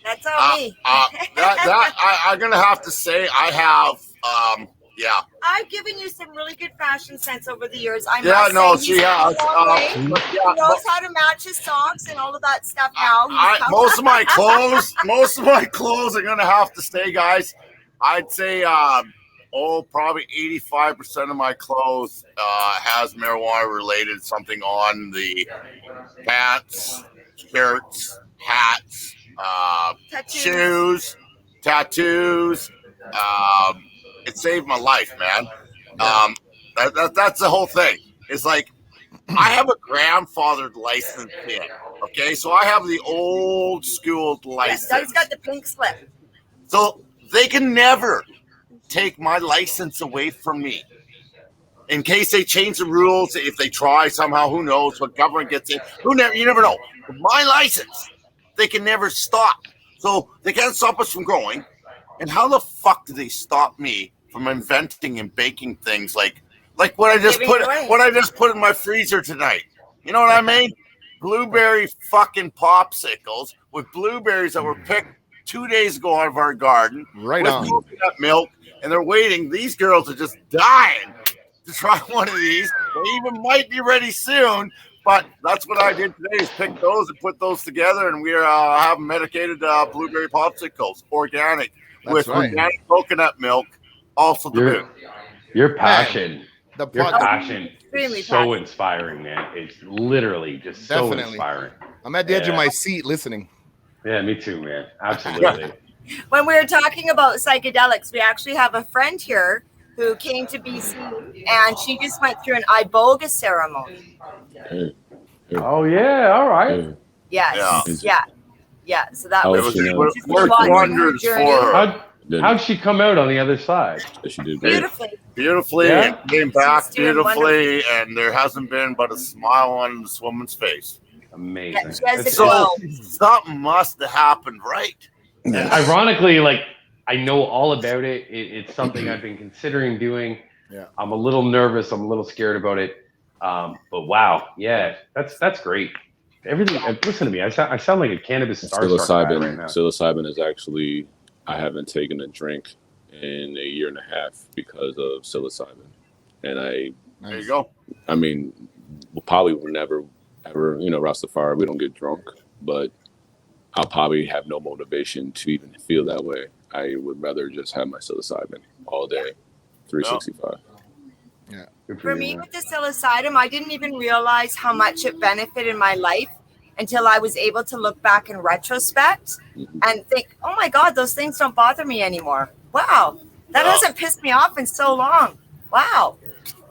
That's all me. I'm gonna have to say I have. I've given you some really good fashion sense over the years. She has. He knows how to match his socks and all of that stuff now. Most of my clothes are gonna have to stay, guys. I'd say probably 85% of my clothes has marijuana related something on the pants, shirts, hats. Shoes, tattoos. It saved my life, man. That's the whole thing. It's like I have a grandfathered license kit. Okay, so I have the old school license. Doug's got the pink slip. So they can never take my license away from me. In case they change the rules, if they try somehow, who knows what government gets in? You never know. My license. They can never stop. So they can't stop us from growing. And how the fuck do they stop me from inventing and baking things like Like what I just Giving it away. put in my freezer tonight. You know what I mean? Blueberry fucking popsicles with blueberries that were picked 2 days ago out of our garden. Right with on. coconut milk, and they're waiting. These girls are just dying to try one of these. They even might be ready soon. But that's what I did today: is pick those and put those together, and we are having medicated blueberry popsicles, organic, That's with right. organic coconut milk. Also, the boot. Your passion. The Your pod- passion Extremely is so inspiring, man. It's literally just so Definitely. inspiring. I'm at the edge of Yeah. my seat listening. Yeah, me too, man. Absolutely. When we were talking about psychedelics, we actually have a friend here who came to BC, and she just went through an iboga ceremony. Oh yeah, all right. Yes, yeah. So that Oh, was she knows. Worked just watching her wonders journey. for her. How'd she come out on the other side? She did great. Beautifully. Yeah. And came back She's doing beautifully, and there hasn't been but a smile on this woman's face. Amazing. Yeah, she has the That's- glow. Something must have happened, right? Ironically, like I know all about it. It's something I've been considering doing. Yeah. I'm a little nervous. I'm a little scared about it. But wow, yeah, that's great. Everything. Listen to me. I sound like a cannabis starstruck guy right now. Psilocybin is actually, I haven't taken a drink in a year and a half because of psilocybin, and There you go. I mean, we'll probably will never ever, Rastafari, we don't get drunk, but I'll probably have no motivation to even feel that way. I would rather just have my psilocybin all day, 365. Good For you, me, man. with the psilocybin, I didn't even realize how much it benefited my life until I was able to look back in retrospect and think, oh my God, those things don't bother me anymore. Wow, that hasn't pissed me off in so long. Wow.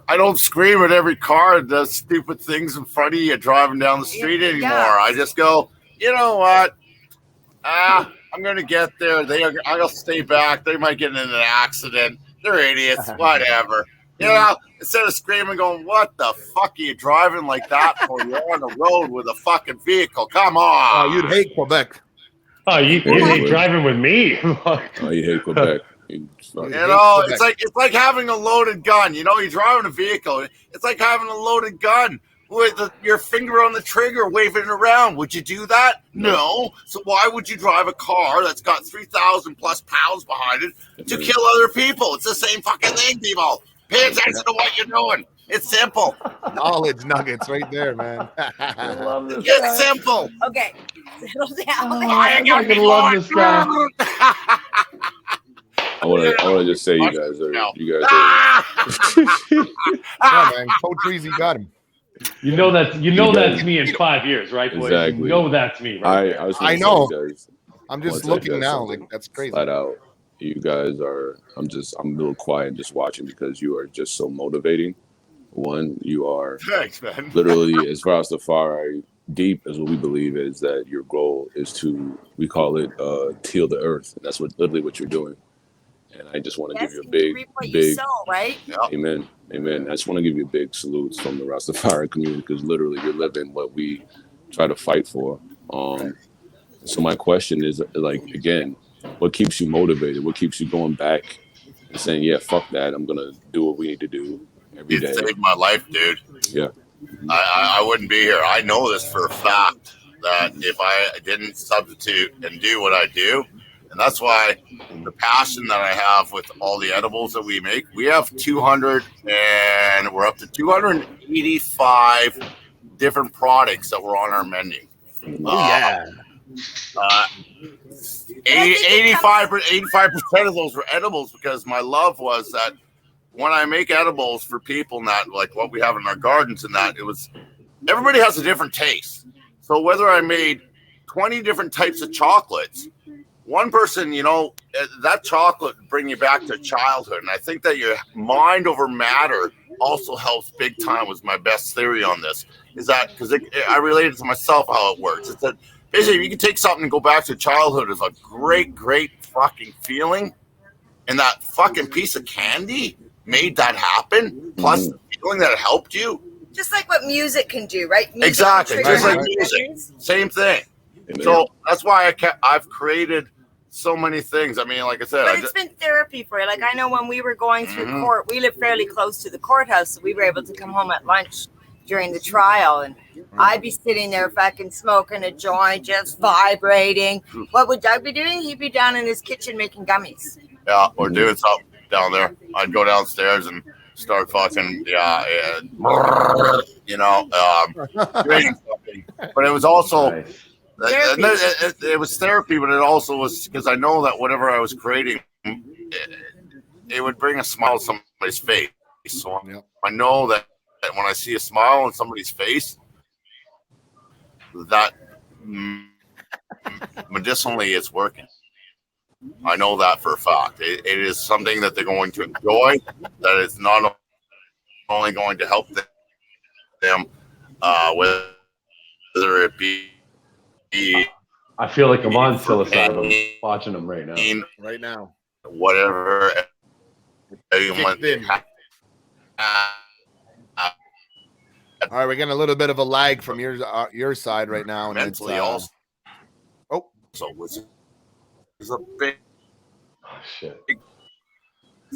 I don't scream at every car that does stupid things in front of you driving down the street anymore. I just go, you know what? I'm going to get there. I'll stay back. They might get in an accident. They're idiots. Whatever. You know, instead of screaming, going, what the fuck are you driving like that for? You're on the road with a fucking vehicle. Come on. Oh, you'd hate Quebec. Oh, you hate driving with me? Oh, you hate Quebec. You know, it's like having a loaded gun. You know, you're driving a vehicle. It's like having a loaded gun with your finger on the trigger waving it around. Would you do that? No. So why would you drive a car that's got 3,000 plus pounds behind it to kill other people? It's the same fucking thing, people. Pay attention to what you're doing. It's simple. Knowledge nuggets right there, man. I love this. It's simple. Okay. Settle down. I fucking love this guy. I want to just say you guys are. Yeah, man. Coach Treasy got him. You know that's me in 5 years, right, boys? Exactly. You know that's me, right? I know. Guys, I'm just Once I looking get now. something Like, that's crazy. flat out. You guys are. I'm a little quiet just watching because you are just so motivating. One, you are Thanks, man. literally, as far as the far deep as what we believe is that your goal is to, we call it till the earth. And that's literally what you're doing. And I just want to give you a big, sow, right? amen. I just want to give you a big salute from the Rastafari community because literally you're living what we try to fight for. So my question is, like, again, what keeps you motivated? What keeps you going back and saying, yeah, fuck that. I'm going to do what we need to do every day. It saved my life, dude. Yeah. I wouldn't be here. I know this for a fact that if I didn't substitute and do what I do, and that's why the passion that I have with all the edibles that we make, we have 200 and we're up to 285 different products that were on our menu. Yeah. 85% of those were edibles because my love was that when I make edibles for people, not like what we have in our gardens and that, it was everybody has a different taste. So whether I made 20 different types of chocolates, one person, you know, that chocolate would bring you back to childhood. And I think that your mind over matter also helps big time was my best theory on this. Is that because I related to myself how it works. It's that basically you can take something and go back to childhood is a great, great fucking feeling. And that fucking piece of candy made that happen. Plus the feeling that it helped you. Just like what music can do, right? Music Exactly. can Just like trigger music. memories. Same thing. Amen. So that's why I've created so many things. I mean, like I said, but it's been therapy for you. Like I know when we were going through court, we live fairly close to the courthouse, so we were able to come home at lunch during the trial, and I'd be sitting there fucking smoking a joint, just vibrating. What would Doug be doing? He'd be down in his kitchen making gummies. Yeah, or doing something down there. I'd go downstairs and start fucking, creating something. But it was also, it was therapy, but it also was because I know that whatever I was creating, it would bring a smile to somebody's face. So I know that when I see a smile on somebody's face, that medicinally it's working. I know that for a fact. It is something that they're going to enjoy, that it's not only going to help them, whether it be. I feel like I'm on psilocybin watching them right now. Right now. Whatever. All right, we're getting a little bit of a lag from your side right now. And mentally it's, so it's a big shit.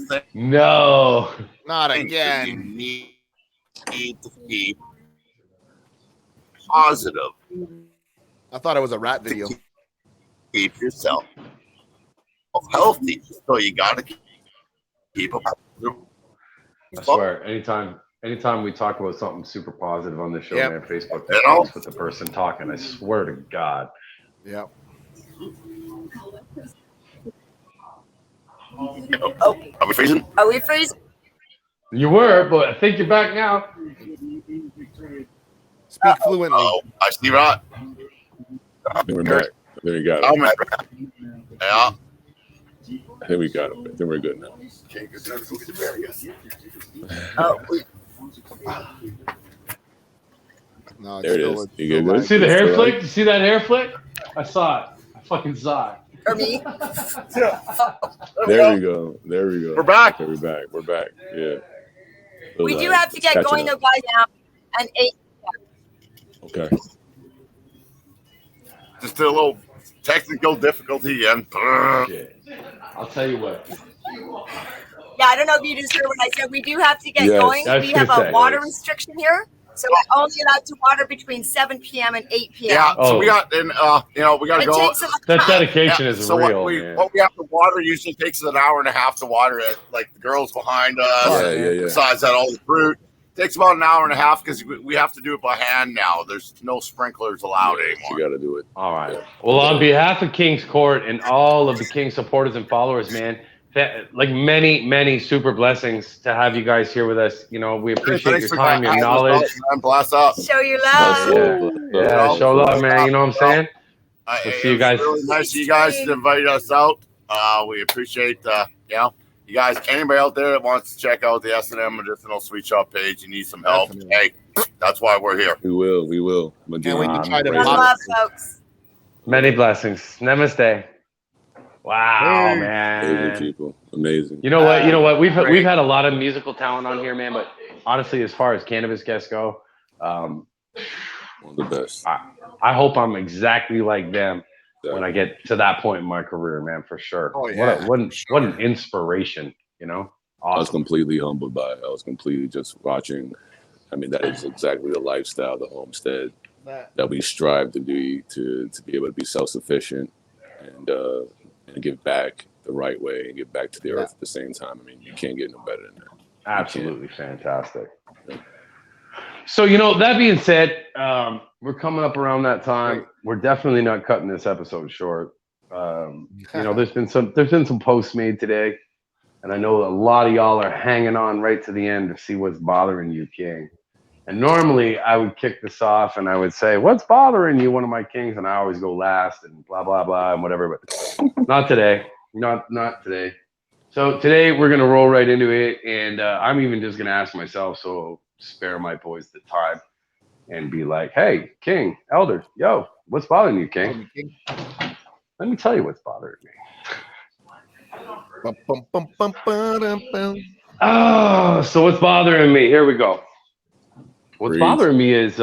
Thing. No, not again. You need to keep positive. I thought it was a rap video. Keep yourself healthy, so you gotta keep up. I swear, anytime we talk about something super positive on this show, man, Facebook with the person talking, I swear to God. Yep. Oh, are we freezing? Are we freezing? You were, but I think you're back now. Speak fluently. Oh, I see right. I think we're back. There you got it. Yeah. I think we got it. I think we're good now. Okay, good time to go get the bear, I guess. No, there it is. You get good? See the hair flick? You see that hair flick? I saw it. I fucking saw it. For me? There we go. There we go. We're back. Okay, we're back. We're back. Yeah. We do have to get going though, guys, now. And 8. Okay. Just a little technical difficulty and shit. I'll tell you what. Yeah, I don't know if you just heard what I said. We do have to get going. We have a water restriction here. So we're only allowed to water between 7 p.m. and 8 p.m. Yeah, so we got, and we got to go. That dedication is so real. What we have to water usually takes an hour and a half to water it. Like the girls behind us. Besides that, all the fruit takes about an hour and a half because we have to do it by hand now. There's no sprinklers allowed anymore. You got to do it. All right. Well, on behalf of King's Court and all of the King supporters and followers, man. Like many super blessings to have you guys here with us. You know, we appreciate your time, your knowledge. Bless up. Show your love. Yeah, show love, man. You know what I'm saying? We'll see you guys. Really nice of you guys to invite us out. We appreciate, you guys. Anybody out there that wants to check out the S&M Medicinal Sweet Shoppe page, you need some help. Definitely. Hey, that's why we're here. We will. We will. Can't wait to try to love, folks. Many blessings. Namaste. Wow, man. Amazing people. Amazing. You know what? You know what? We've had a lot of musical talent on here, man. But honestly, as far as cannabis guests go, one of the best. I hope I'm exactly like them when I get to that point in my career, man, for sure. Oh, yeah. What an inspiration, you know? Awesome. I was completely humbled by it. I was completely just watching. I mean, that is exactly the lifestyle, the homestead that we strive to be able to be self-sufficient and give back the right way and give back to the earth at the same time. I mean, you can't get no better than that. Absolutely fantastic. So, you know, that being said, we're coming up around that time. We're definitely not cutting this episode short. You know, there's been some posts made today, and I know a lot of y'all are hanging on right to the end to see what's bothering you, King. And normally I would kick this off and I would say, what's bothering you, one of my kings? And I always go last and blah, blah, blah, and whatever, but not today. Not today. So today we're going to roll right into it. And I'm even just going to ask myself, so spare my boys the time and be like, hey, King, Elder, yo, what's bothering you, King? Let me tell you what's bothering me. Oh, so what's bothering me? Here we go. What's bothering me is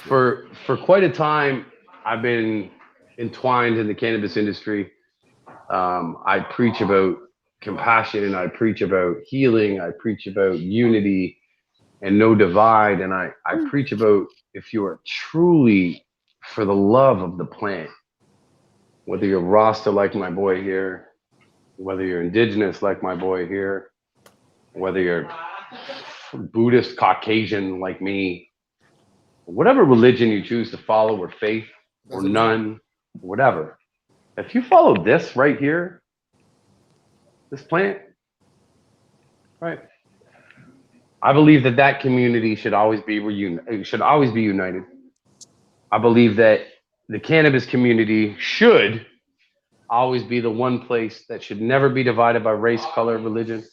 for quite a time I've been entwined in the cannabis industry. I preach about compassion. I preach about healing. I preach about unity and no divide. And I preach about, if you are truly for the love of the plant, whether you're Rasta like my boy here, whether you're indigenous like my boy here, whether you're Buddhist, Caucasian like me, whatever religion you choose to follow, or faith, or none, whatever. If you follow this right here, this plant, right? I believe that community should always be united. I believe that the cannabis community should always be the one place that should never be divided by race, color, religion,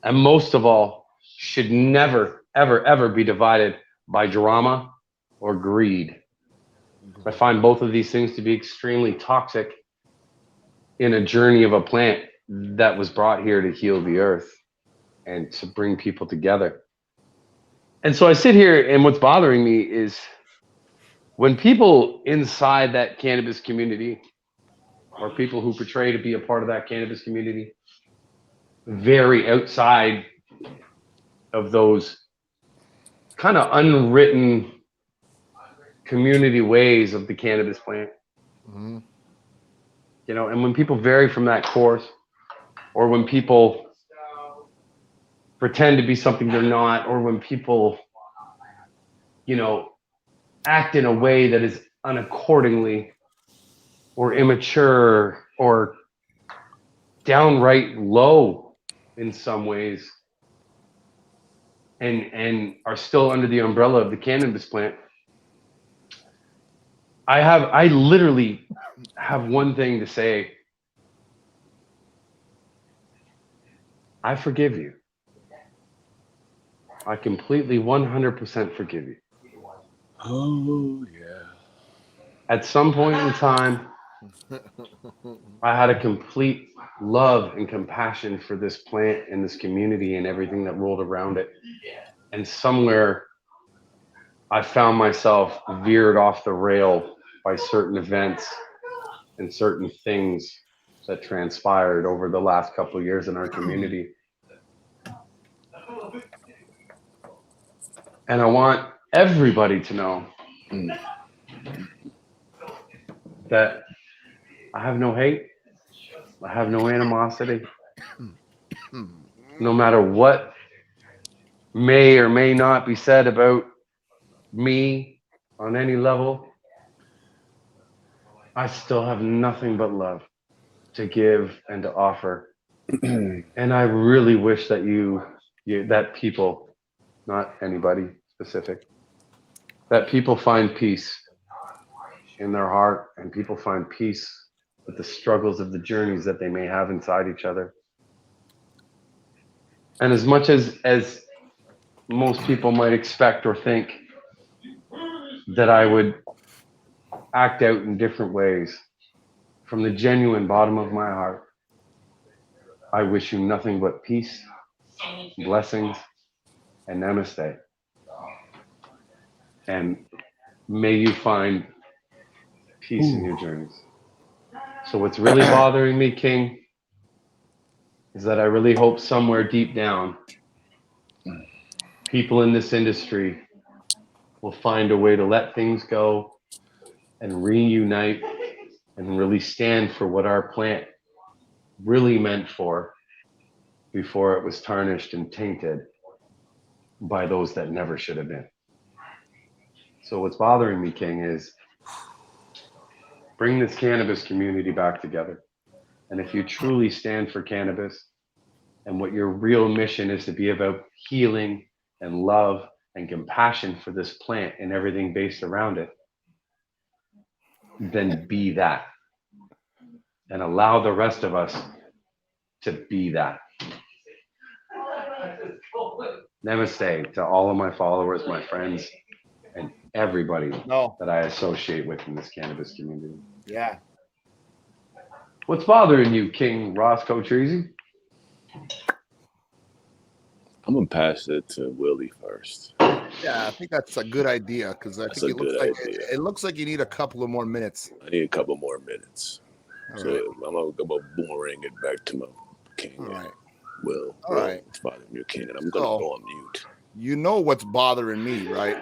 and most of all, should never, ever, ever be divided by drama or greed. I find both of these things to be extremely toxic in a journey of a plant that was brought here to heal the earth and to bring people together. And so I sit here, and what's bothering me is when people inside that cannabis community, or people who portray to be a part of that cannabis community, very outside of those kind of unwritten community ways of the cannabis plant. Mm-hmm. You know, and when people vary from that course, or when people pretend to be something they're not, or when people, you know, act in a way that is unaccordingly or immature or downright low in some ways, and are still under the umbrella of the cannabis plant, I literally have one thing to say. I forgive you. I completely 100% forgive you. Oh, yeah. At some point in time, I had a complete love and compassion for this plant and this community and everything that rolled around it. And somewhere I found myself veered off the rail by certain events and certain things that transpired over the last couple of years in our community. And I want everybody to know that I have no hate. I have no animosity. No matter what may or may not be said about me on any level, I still have nothing but love to give and to offer. And I really wish that that people, not anybody specific, that people find peace in their heart, and people find peace with the struggles of the journeys that they may have inside each other. And as much as most people might expect or think that I would act out in different ways, from the genuine bottom of my heart, I wish you nothing but peace, blessings, and namaste. And may you find peace in your journeys. So what's really bothering me, King, is that I really hope somewhere deep down, people in this industry will find a way to let things go and reunite and really stand for what our plant really meant for before it was tarnished and tainted by those that never should have been. So what's bothering me, King, is bring this cannabis community back together. And if you truly stand for cannabis and what your real mission is to be about healing and love and compassion for this plant and everything based around it, then be that. And allow the rest of us to be that. Namaste to all of my followers, my friends, and everybody that I associate with in this cannabis community. Yeah. What's bothering you, King Roscoe Treasy? I'm gonna pass it to Willie first. Yeah, I think that's a good idea because I think it looks like you need a couple of more minutes. I need a couple more minutes. All So right. I'm gonna boomerang it back to my king. All right. Will. All right. It's bothering your king, and I'm gonna go on mute. You know what's bothering me, right?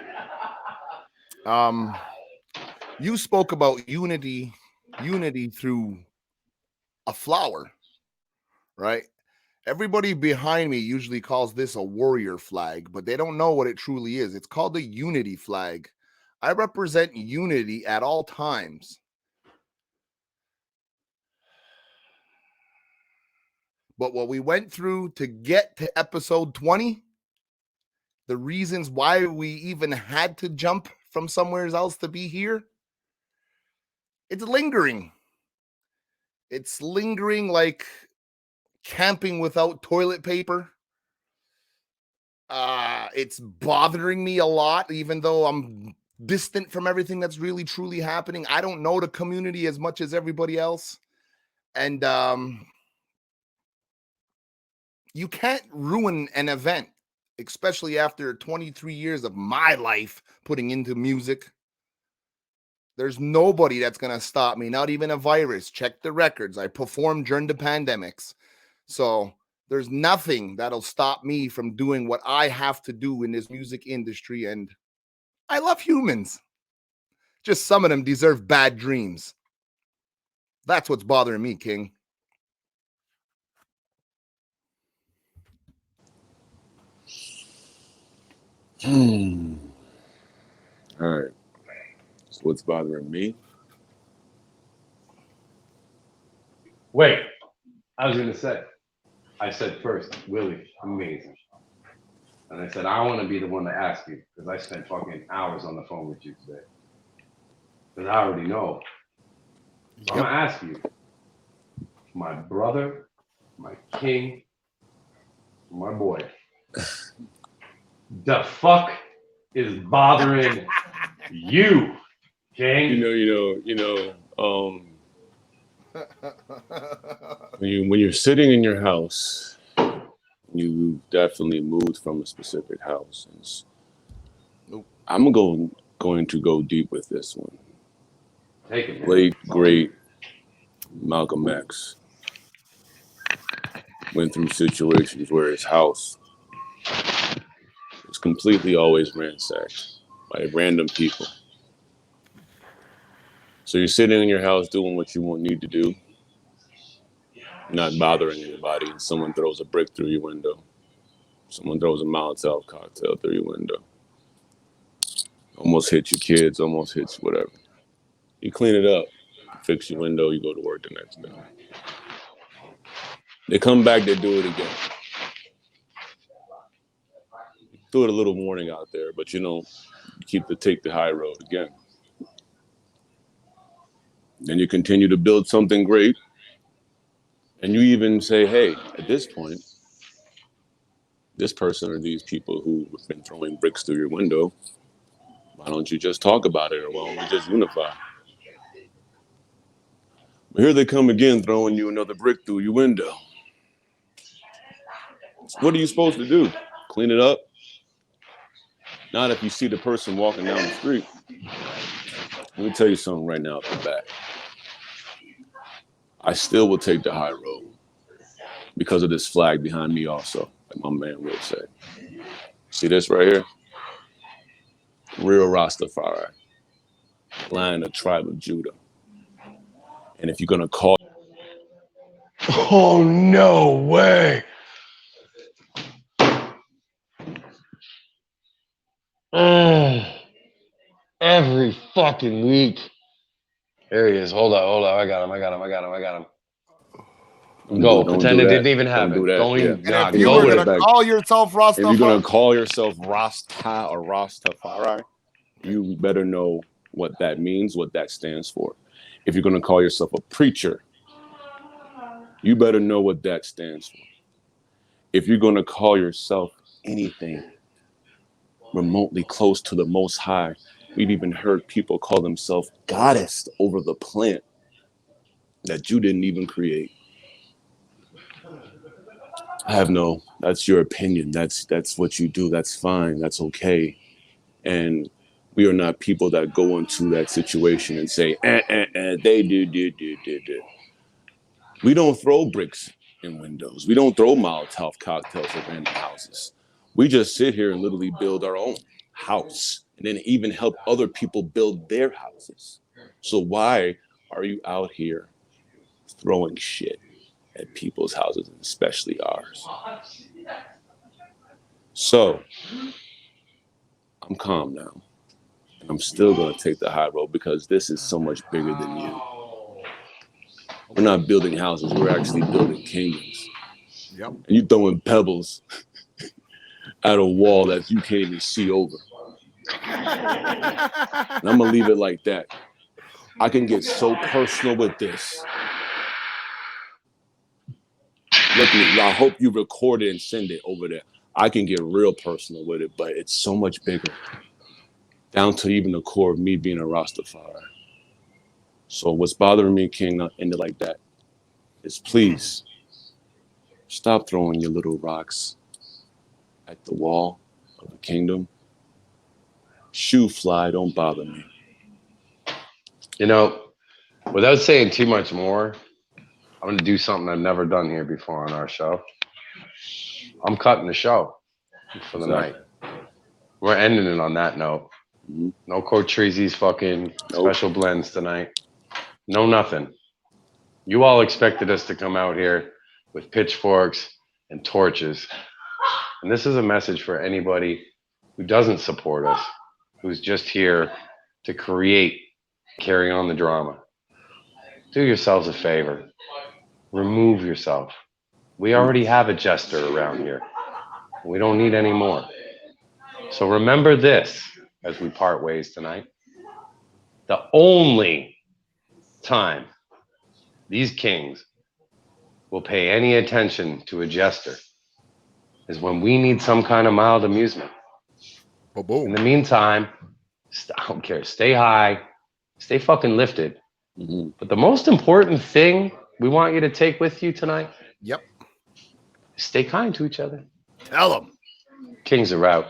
You spoke about unity through a flower, right? Everybody behind me usually calls this a warrior flag, but they don't know what it truly is. It's called the unity flag. I represent unity at all times. But what we went through to get to episode 20, the reasons why we even had to jump from somewhere else to be here, it's lingering. It's lingering like camping without toilet paper. It's bothering me a lot, even though I'm distant from everything that's really truly happening. I don't know the community as much as everybody else. And you can't ruin an event, especially after 23 years of my life putting into music. There's nobody that's going to stop me, not even a virus. Check the records. I performed during the pandemics. So there's nothing that'll stop me from doing what I have to do in this music industry. And I love humans. Just some of them deserve bad dreams. That's what's bothering me, King. All right. So what's bothering me? Wait, I was gonna say. I said first, Willie, amazing. And I said, I want to be the one to ask you because I spent fucking hours on the phone with you today. Because I already know. So I'm going to ask you, my brother, my king, my boy, the fuck is bothering you, king? When you're sitting in your house, you definitely moved from a specific house. I'm going to go deep with this one. Take it, man. Late, great Malcolm X went through situations where his house was completely always ransacked by random people. So you're sitting in your house doing what you need to do, not bothering anybody, and someone throws a brick through your window. Someone throws a Molotov cocktail through your window. Almost hits your kids, almost hits whatever. You clean it up, fix your window, you go to work the next day. They come back, they do it again. Do it a little warning out there, but you take the high road again. Then you continue to build something great. And you even say, hey, at this point, this person or these people who have been throwing bricks through your window, why don't you just talk about it, or why don't we just unify? But here they come again, throwing you another brick through your window. What are you supposed to do? Clean it up? Not if you see the person walking down the street. Let me tell you something right now at the back. I still will take the high road because of this flag behind me also, like my man will say. See this right here? Real Rastafari, Lion of Tribe of Judah. And if you're going to call... Oh, no way. Every fucking week. There he is. Hold on. I got him. Go. Pretend it didn't even happen. Don't do that. If you were going to call yourself Rastafari... If you're going to call yourself Rasta or Rastafari, you better know what that means, what that stands for. If you're going to call yourself a preacher, you better know what that stands for. If you're going to call yourself anything remotely close to the Most High, we've even heard people call themselves goddess over the plant that you didn't even create. I have no That's your opinion. That's what you do. That's fine. That's okay. And we are not people that go into that situation and say, they do. We don't throw bricks in windows. We don't throw Molotov cocktails at random houses. We just sit here and literally build our own house and then even help other people build their houses. So why are you out here throwing shit at people's houses, and especially ours? So I'm calm now. And I'm still going to take the high road because this is so much bigger than you. We're not building houses. We're actually building kingdoms. Yep. And you throwing pebbles at a wall that you can't even see over. And I'm going to leave it like that. I can get so personal with this. Look, I hope you record it and send it over there. I can get real personal with it, but it's so much bigger. Down to even the core of me being a Rastafari. So what's bothering me, King, not end it like that, is please stop throwing your little rocks at the wall of the kingdom. Shoe fly, don't bother me. You know, without saying too much more, I'm going to do something I've never done here before on our show. I'm cutting the show for the night. We're ending it on that note. Mm-hmm. No Kourt fucking special blends tonight. No nothing. You all expected us to come out here with pitchforks and torches. And this is a message for anybody who doesn't support us, who's just here to carry on the drama. Do yourselves a favor. Remove yourself. We already have a jester around here. We don't need any more. So remember this as we part ways tonight. The only time these kings will pay any attention to a jester is when we need some kind of mild amusement. In the meantime, I don't care. Stay high. Stay fucking lifted. Mm-hmm. But the most important thing we want you to take with you tonight. Yep. Stay kind to each other. Tell them. Kings are out.